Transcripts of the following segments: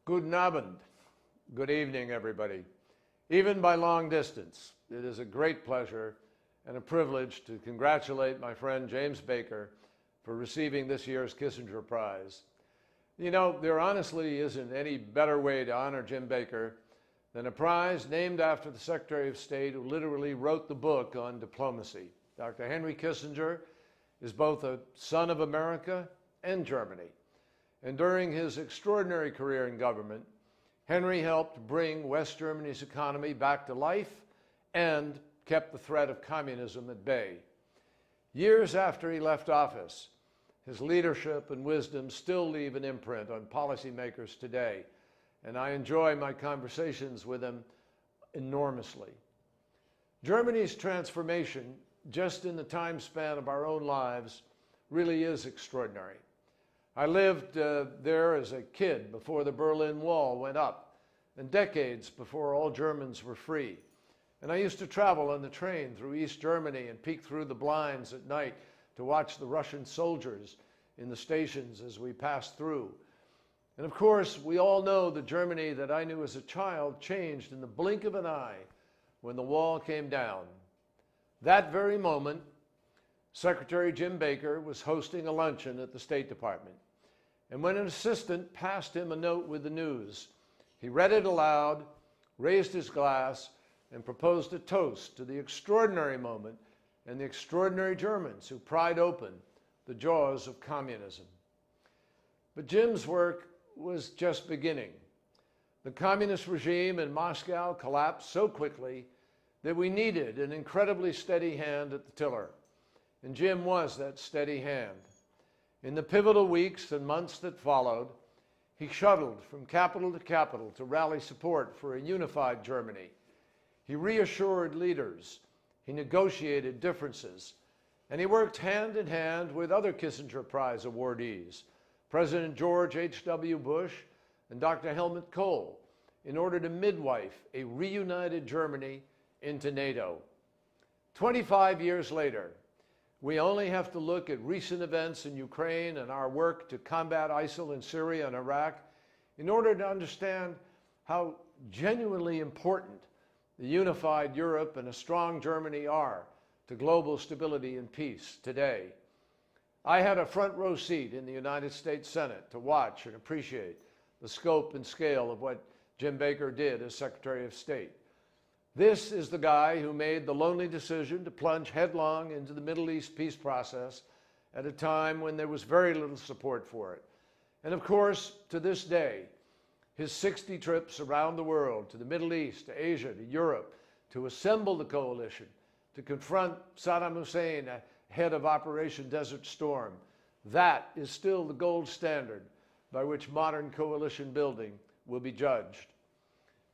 Guten Abend. Good evening, everybody. Even by long distance, it is a great pleasure and a privilege to congratulate my friend James Baker for receiving this year's Kissinger Prize. You know, there honestly isn't any better way to honor Jim Baker than a prize named after the Secretary of State who literally wrote the book on diplomacy. Dr. Henry Kissinger is both a son of America and Germany. And during his extraordinary career in government, Henry helped bring West Germany's economy back to life and kept the threat of communism at bay. Years after he left office, his leadership and wisdom still leave an imprint on policymakers today, and I enjoy my conversations with him enormously. Germany's transformation, just in the time span of our own lives, really is extraordinary. I lived there as a kid before the Berlin Wall went up, and decades before all Germans were free. And I used to travel on the train through East Germany and peek through the blinds at night to watch the Russian soldiers in the stations as we passed through. And of course, we all know the Germany that I knew as a child changed in the blink of an eye when the wall came down. That very moment, Secretary Jim Baker was hosting a luncheon at the State Department. And when an assistant passed him a note with the news, he read it aloud, raised his glass, and proposed a toast to the extraordinary moment and the extraordinary Germans who pried open the jaws of communism. But Jim's work was just beginning. The communist regime in Moscow collapsed so quickly that we needed an incredibly steady hand at the tiller. And Jim was that steady hand. In the pivotal weeks and months that followed, he shuttled from capital to capital to rally support for a unified Germany. He reassured leaders, he negotiated differences, and he worked hand in hand with other Kissinger Prize awardees, President George H.W. Bush and Dr. Helmut Kohl, in order to midwife a reunited Germany into NATO. 25 years later, we only have to look at recent events in Ukraine and our work to combat ISIL in Syria and Iraq in order to understand how genuinely important the unified Europe and a strong Germany are to global stability and peace today. I had a front row seat in the United States Senate to watch and appreciate the scope and scale of what Jim Baker did as Secretary of State. This is the guy who made the lonely decision to plunge headlong into the Middle East peace process at a time when there was very little support for it. And of course, to this day, his 60 trips around the world, to the Middle East, to Asia, to Europe, to assemble the coalition, to confront Saddam Hussein ahead of Operation Desert Storm, that is still the gold standard by which modern coalition building will be judged.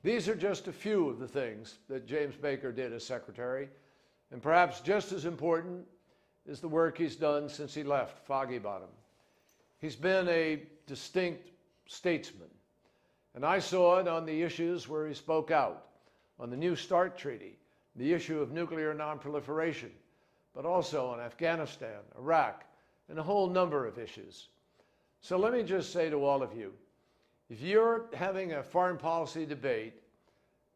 These are just a few of the things that James Baker did as Secretary, and perhaps just as important is the work he's done since he left Foggy Bottom. He's been a distinct statesman, and I saw it on the issues where he spoke out, on the New START Treaty, the issue of nuclear nonproliferation, but also on Afghanistan, Iraq, and a whole number of issues. So let me just say to all of you, if you're having a foreign policy debate,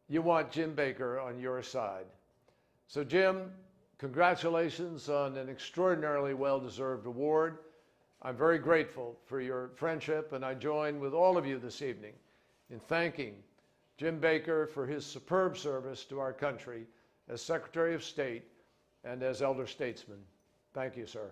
you want Jim Baker on your side. So Jim, congratulations on an extraordinarily well-deserved award. I'm very grateful for your friendship, and I join with all of you this evening in thanking Jim Baker for his superb service to our country as Secretary of State and as elder statesman. Thank you, sir.